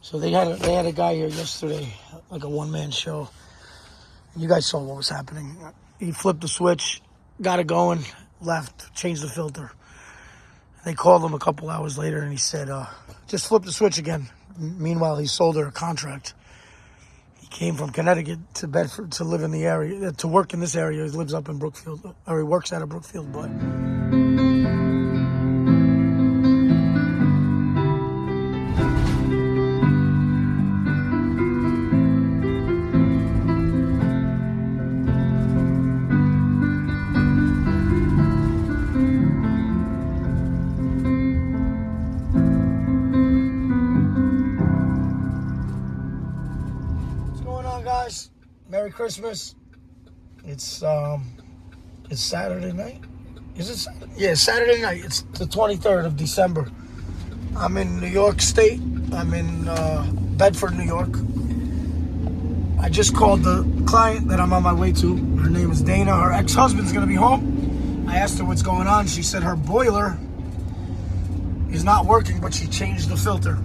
So they had a guy here yesterday, like a one-man show. You guys saw what was happening. He flipped the switch, got it going, left, changed the filter. They called him a couple hours later, and he said, just flip the switch again. Meanwhile, he sold her a contract. He came from Connecticut to Bedford to live in the area, to work in this area. He lives up in Brookfield, or he works out of Brookfield, but... Guys, Merry Christmas. It's Saturday night. Is it Saturday? Yeah, Saturday night. It's the 23rd of December. I'm in New York State. I'm in Bedford, New York. I just called the client that I'm on my way to. Her name is Dana. Her ex-husband's going to be home. I asked her what's going on. She said her boiler is not working, but she changed the filter.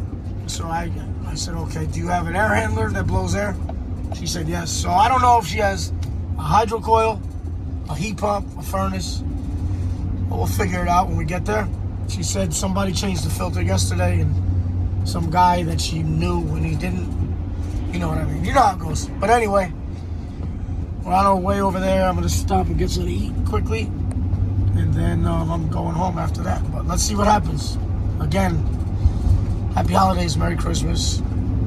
So I said, okay, do you have an air handler that blows air? She said yes. So I don't know if she has a hydrocoil, a heat pump, a furnace. But we'll figure it out when we get there. She said somebody changed the filter yesterday, and some guy that she knew when he didn't. You know what I mean. You know how it goes. But anyway, we're on our way over there. I'm going to stop and get something to eat quickly. And then I'm going home after that. But let's see what happens. Again, happy holidays, Merry Christmas,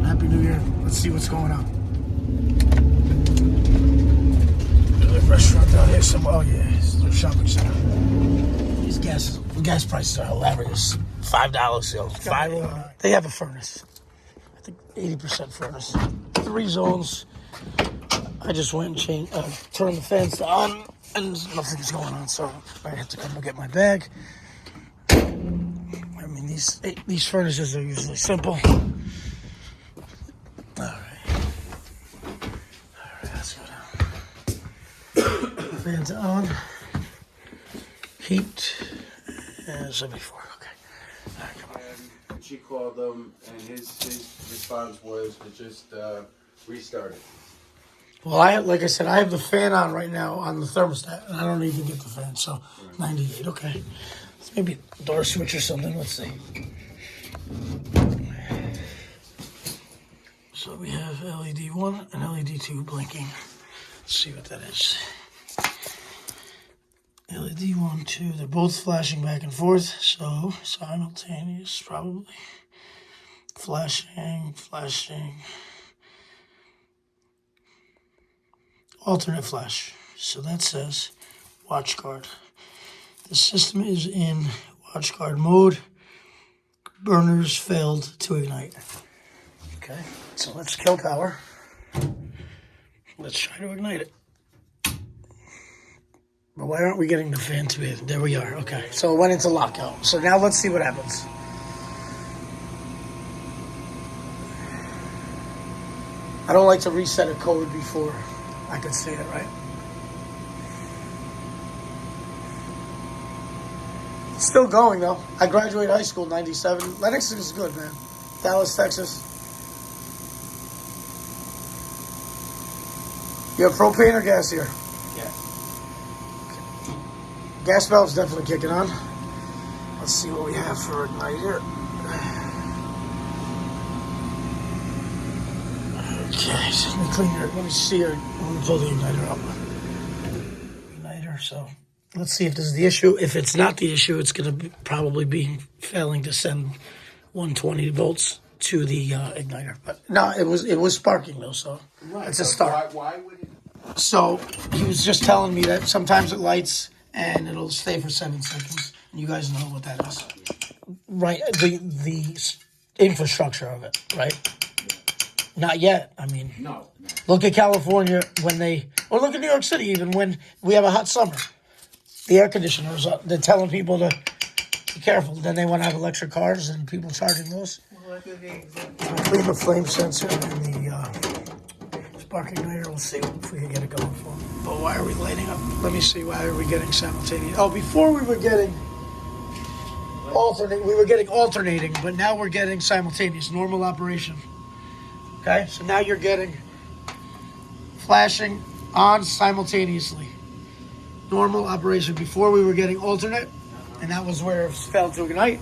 Happy New Year. Let's see what's going on. Restaurant down here somewhere. Oh yeah, it's a shopping center. These gas prices are hilarious. $5, yo. They have a furnace. I think 80% furnace. 3 zones. I just went and turned the fans on, and nothing's going on. So I have to come and get my bag. I mean, these furnaces are usually simple. Fans on, heat, and 74. Okay. All right, come on. And she called him, and his response was to just restart it. Well, like I said, I have the fan on right now on the thermostat, and I don't even get the fan. So, 98. Okay. Maybe a door switch or something. Let's see. So we have LED 1 and LED 2 blinking. Let's see what that is. LED 1, 2, they're both flashing back and forth, so simultaneous probably. Flashing. Alternate flash. So that says watch guard. The system is in watch guard mode. Burners failed to ignite. Okay, so let's kill power. Let's try to ignite it. But why aren't we getting the fan to be? There we are. Okay. So it went into lockout. So now let's see what happens. I don't like to reset a code before I can see it, right? Still going, though. I graduated high school in 97. LENNOX is good, man. Dallas, Texas. You have propane or gas here? Gas valve's definitely kicking on. Let's see what we have for igniter. Okay, so let me clean her. Let me see her. I'm gonna pull the igniter up. Igniter. So let's see if this is the issue. If it's not the issue, it's gonna probably be failing to send 120 volts to the igniter. But no, it was sparking though. So right, it's a start. Why would it? So he was just telling me that sometimes it lights and it'll stay for 7 seconds. And you guys know what that is, right? The infrastructure of it, right? Not yet. I mean, no. Look at California or look at New York City even when we have a hot summer. The air conditioners, they're telling people to be careful. Then they want to have electric cars and people charging those. Well, clean the flame sensor and the spark igniter. We'll see if we can get it going for them. But why are we lighting up? Let me see. Why are we getting simultaneous? Oh, before we were getting alternate. We were getting alternating, but now we're getting simultaneous, normal operation. Okay, so now you're getting flashing on simultaneously. Normal operation. Before we were getting alternate, and that was where it failed to ignite.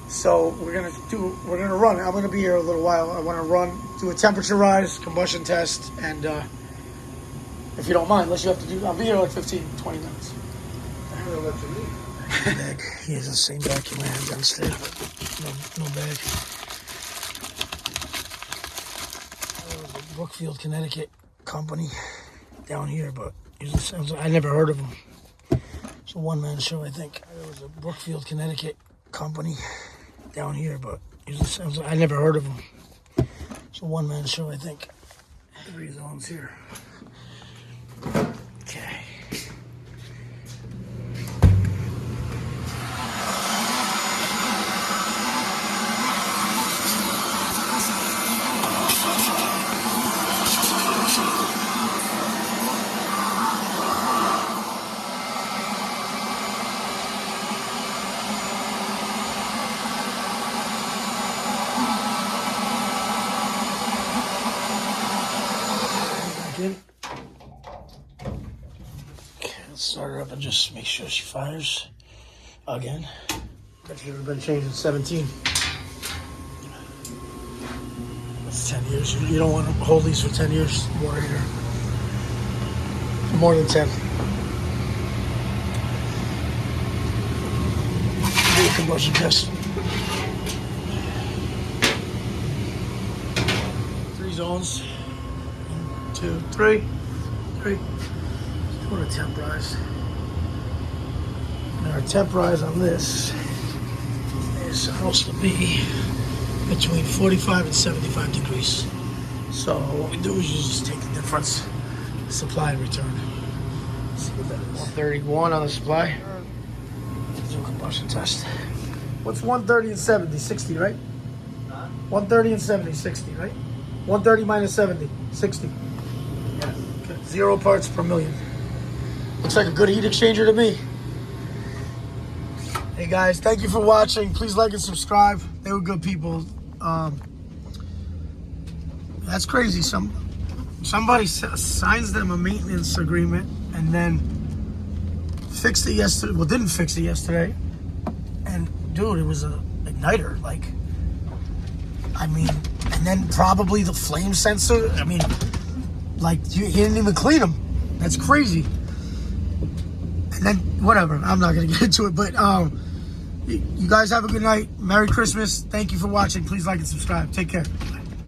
So we're gonna run. I'm gonna be here a little while. I want to run, do a temperature rise, combustion test, and if you don't mind, unless you have to do, I'll be here like 15, 20 minutes. I'm gonna let you leave. Bag. He has the same vacuum I had downstairs, but no bag. Brookfield, Connecticut company down here, but I never heard of them. It's a one-man show, I think. There was a Brookfield, Connecticut company down here, but I never heard of them. It's a one-man show, I think. 3 zones here. Okay. Okay, let's start her up and just make sure she fires again. That should have been changed in 17. That's 10 years. You don't want to hold these for 10 years. Water heater. More than 10. Do a combustion test. 3 zones. 1, 2, 3. What a temp rise. Now our temp rise on this is supposed to be between 45 and 75 degrees. So what we do is you just take the difference, supply and return. Let's see what that is. 131 on the supply. Let's do a combustion test. What's 130 and 70? 60, right? 130 and 70, 60, right? 130 minus 70, 60. Yeah. Okay. 0 parts per million. Looks like a good heat exchanger to me. Hey guys, thank you for watching. Please like and subscribe. They were good people. That's crazy. Somebody signs them a maintenance agreement and then fixed it yesterday. Well, didn't fix it yesterday. And dude, it was a igniter. Like, I mean, and then probably the flame sensor. I mean, like he didn't even clean them. That's crazy. And then whatever. I'm not gonna get into it, but you guys have a good night. Merry Christmas. Thank you for watching. Please like and subscribe. Take care.